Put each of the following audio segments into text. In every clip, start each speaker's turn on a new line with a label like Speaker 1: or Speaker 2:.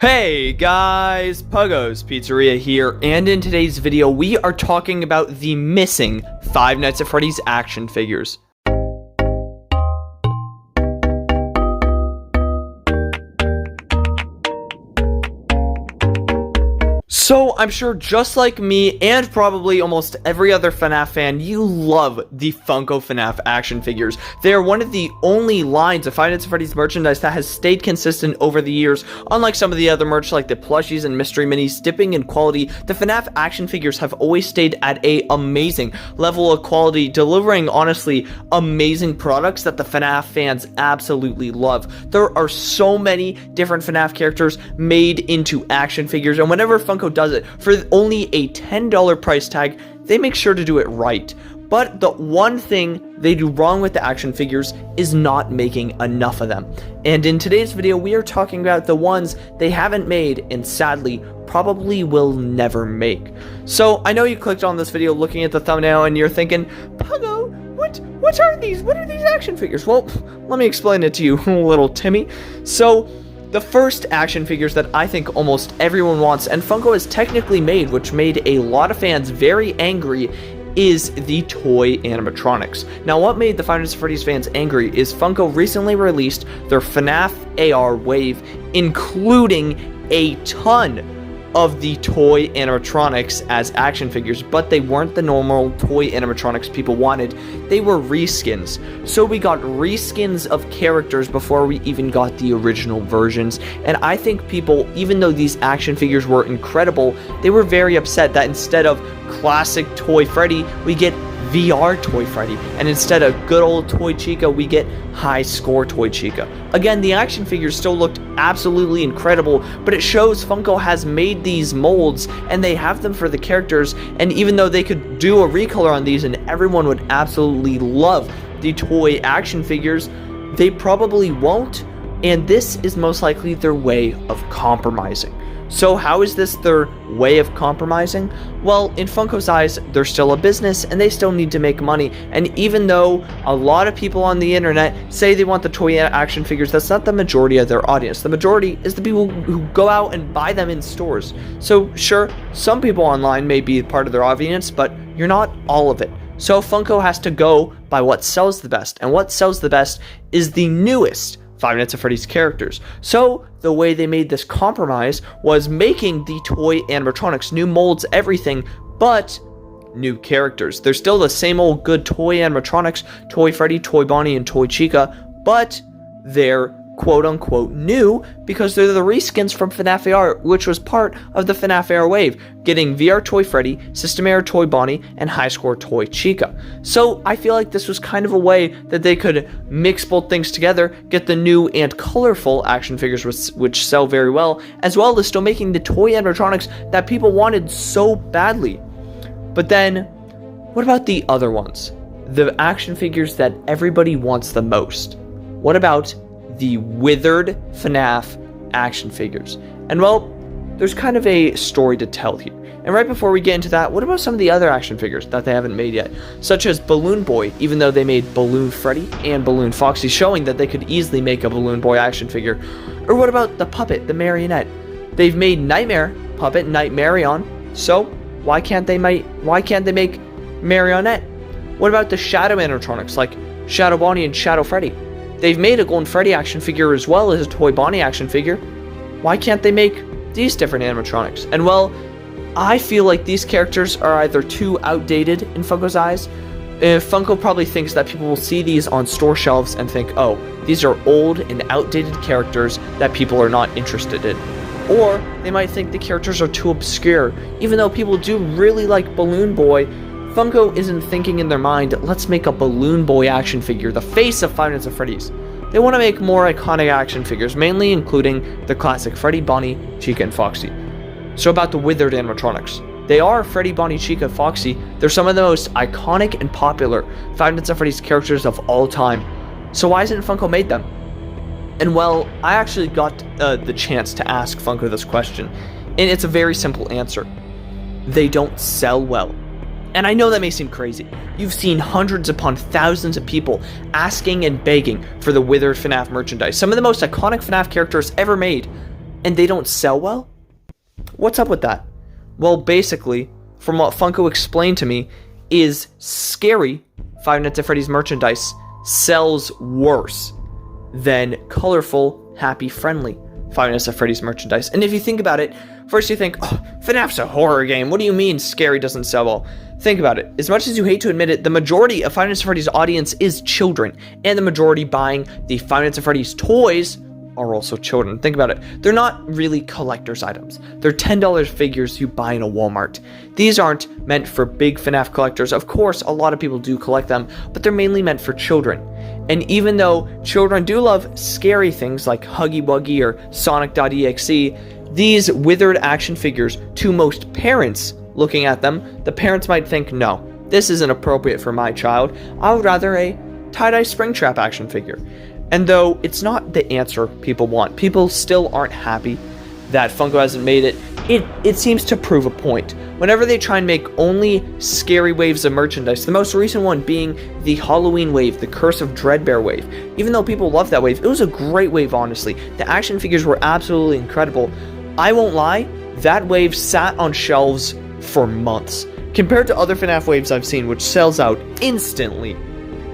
Speaker 1: Hey guys, Puggo's Pizzeria here, and in today's video we are talking about the missing Five Nights at Freddy's action figures. So, I'm sure just like me, and probably almost every other FNAF fan, you love the Funko FNAF action figures. They are one of the only lines of Five Nights at Freddy's merchandise that has stayed consistent over the years. Unlike some of the other merch like the plushies and mystery minis dipping in quality, the FNAF action figures have always stayed at a amazing level of quality, delivering honestly amazing products that the FNAF fans absolutely love. There are so many different FNAF characters made into action figures, and whenever Funko does it for only a $10 price tag, they make sure to do it right. But the one thing they do wrong with the action figures is not making enough of them. And in today's video, we are talking about the ones they haven't made and sadly probably will never make. So I know you clicked on this video looking at the thumbnail and you're thinking, Puggo, what are these? What are these action figures? Well, let me explain it to you, little Timmy. So the first action figures that I think almost everyone wants, and Funko has technically made, which made a lot of fans very angry, is the toy animatronics. Now, what made the Five Nights at Freddy's fans angry is Funko recently released their FNAF AR wave, including a ton of the toy animatronics as action figures, but they weren't the normal toy animatronics people wanted. They were reskins. So we got reskins of characters before we even got the original versions, and I think people, even though these action figures were incredible, they were very upset that instead of classic toy Freddy, we get VR toy Freddy, and instead of good old toy Chica, we get high score toy Chica. Again, the action figures still looked absolutely incredible, but it shows Funko has made these molds and they have them for the characters, and even though they could do a recolor on these and everyone would absolutely love the toy action figures, they probably won't, and this is most likely their way of compromising. So how is this their way of compromising? Well, in Funko's eyes, they're still a business and they still need to make money. And even though a lot of people on the internet say they want the toy action figures, that's not the majority of their audience. The majority is the people who go out and buy them in stores. So sure, some people online may be part of their audience, but you're not all of it. So Funko has to go by what sells the best. And what sells the best is the newest Five Nights at Freddy's characters. So the way they made this compromise was making the toy animatronics, new molds, everything, but new characters. They're still the same old good toy animatronics, toy Freddy, toy Bonnie, and toy Chica, but they're quote-unquote new because they're the reskins from FNAF AR, which was part of the FNAF AR wave, getting VR toy Freddy, System Error toy Bonnie, and high score toy Chica. So I feel like this was kind of a way that they could mix both things together, get the new and colorful action figures which sell very well as still making the toy animatronics that people wanted so badly. But then, what about the other ones? The action figures that everybody wants the most. What about the withered FNAF action figures? And well, there's kind of a story to tell here. And right before we get into that, what about some of the other action figures that they haven't made yet? Such as Balloon Boy, even though they made Balloon Freddy and Balloon Foxy, showing that they could easily make a Balloon Boy action figure. Or what about the puppet, the marionette? They've made Nightmare puppet, Nightmarion, so why can't they make Marionette? What about the Shadow animatronics like Shadow Bonnie and Shadow Freddy? They've made a Golden Freddy action figure as well as a toy Bonnie action figure. Why can't they make these different animatronics? And well, I feel like these characters are either too outdated in Funko's eyes. Funko probably thinks that people will see these on store shelves and think, oh, these are old and outdated characters that people are not interested in. Or they might think the characters are too obscure. Even though people do really like Balloon Boy, Funko isn't thinking in their mind, let's make a Balloon Boy action figure, the face of Five Nights at Freddy's. They want to make more iconic action figures, mainly including the classic Freddy, Bonnie, Chica, and Foxy. So about the withered animatronics. They are Freddy, Bonnie, Chica, Foxy. They're some of the most iconic and popular Five Nights at Freddy's characters of all time. So why hasn't Funko made them? And well, I actually got the chance to ask Funko this question, and it's a very simple answer. They don't sell well. And I know that may seem crazy. You've seen hundreds upon thousands of people asking and begging for the withered FNAF merchandise, some of the most iconic FNAF characters ever made, and they don't sell well? What's up with that? Well, basically, from what Funko explained to me, is scary Five Nights at Freddy's merchandise sells worse than colorful, happy, friendly Five Nights at Freddy's merchandise. And if you think about it, first you think, oh, FNAF's a horror game. What do you mean scary doesn't sell well? Think about it. As much as you hate to admit it, the majority of Five Nights at Freddy's audience is children. And the majority buying the Five Nights at Freddy's toys are also children. Think about it. They're not really collector's items. They're $10 figures you buy in a Walmart. These aren't meant for big FNAF collectors. Of course, a lot of people do collect them, but they're mainly meant for children. And even though children do love scary things like Huggy Wuggy or Sonic.exe, these withered action figures, to most parents looking at them, the parents might think, no, this isn't appropriate for my child. I would rather a tie-dye Springtrap action figure. And though it's not the answer people want, people still aren't happy that Funko hasn't made it, it seems to prove a point. Whenever they try and make only scary waves of merchandise, the most recent one being the Halloween wave, the Curse of Dreadbear wave. Even though people love that wave, it was a great wave, honestly. The action figures were absolutely incredible. I won't lie, that wave sat on shelves for months. Compared to other FNAF waves I've seen, which sells out instantly,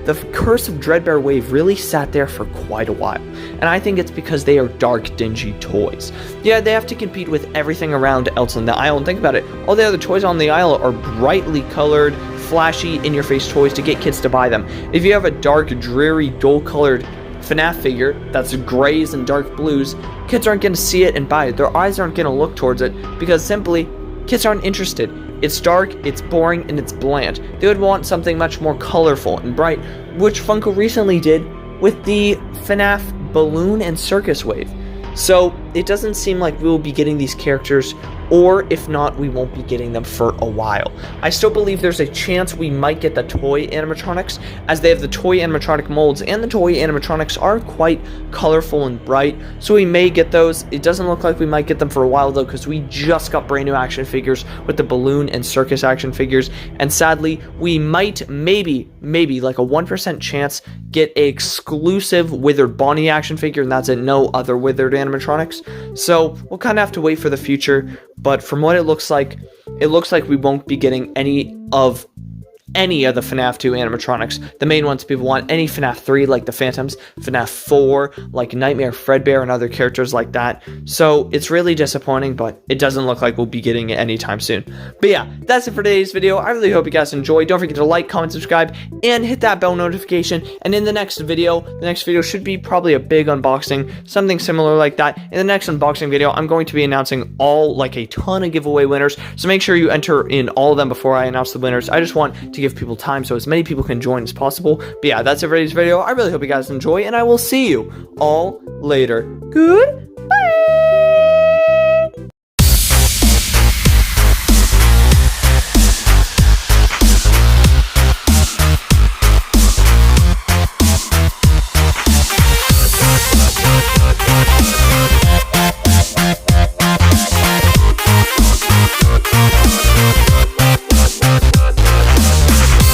Speaker 1: the Curse of Dreadbear wave really sat there for quite a while, and I think it's because they are dark, dingy toys. Yeah, they have to compete with everything around else in the aisle, and think about it, all the other toys on the aisle are brightly colored, flashy, in-your-face toys to get kids to buy them. If you have a dark, dreary, dull-colored FNAF figure that's grays and dark blues, kids aren't going to see it and buy it. Their eyes aren't going to look towards it because simply, kids aren't interested. It's dark, it's boring, and it's bland. They would want something much more colorful and bright, which Funko recently did with the FNAF Balloon and Circus wave. So it doesn't seem like we will be getting these characters, or if not, we won't be getting them for a while. I still believe there's a chance we might get the toy animatronics, as they have the toy animatronic molds, and the toy animatronics are quite colorful and bright, so we may get those. It doesn't look like we might get them for a while though, because we just got brand new action figures with the Balloon and Circus action figures, and sadly, we might maybe like a 1% chance get an exclusive Withered Bonnie action figure, and that's it, no other Withered animatronics. So we'll kind of have to wait for the future, but from what it looks like we won't be getting any of the FNAF 2 animatronics. The main ones people want, any FNAF 3 like the Phantoms, FNAF 4 like Nightmare Fredbear and other characters like that. So it's really disappointing, but it doesn't look like we'll be getting it anytime soon. But yeah, that's it for today's video. I really hope you guys enjoyed. Don't forget to like, comment, subscribe, and hit that bell notification. And in the next video should be probably a big unboxing, something similar like that. In the next unboxing video, I'm going to be announcing a ton of giveaway winners. So make sure you enter in all of them before I announce the winners. I just want to give people time so as many people can join as possible. But yeah, that's it for today's video. I really hope you guys enjoy, and I will see you all later. Good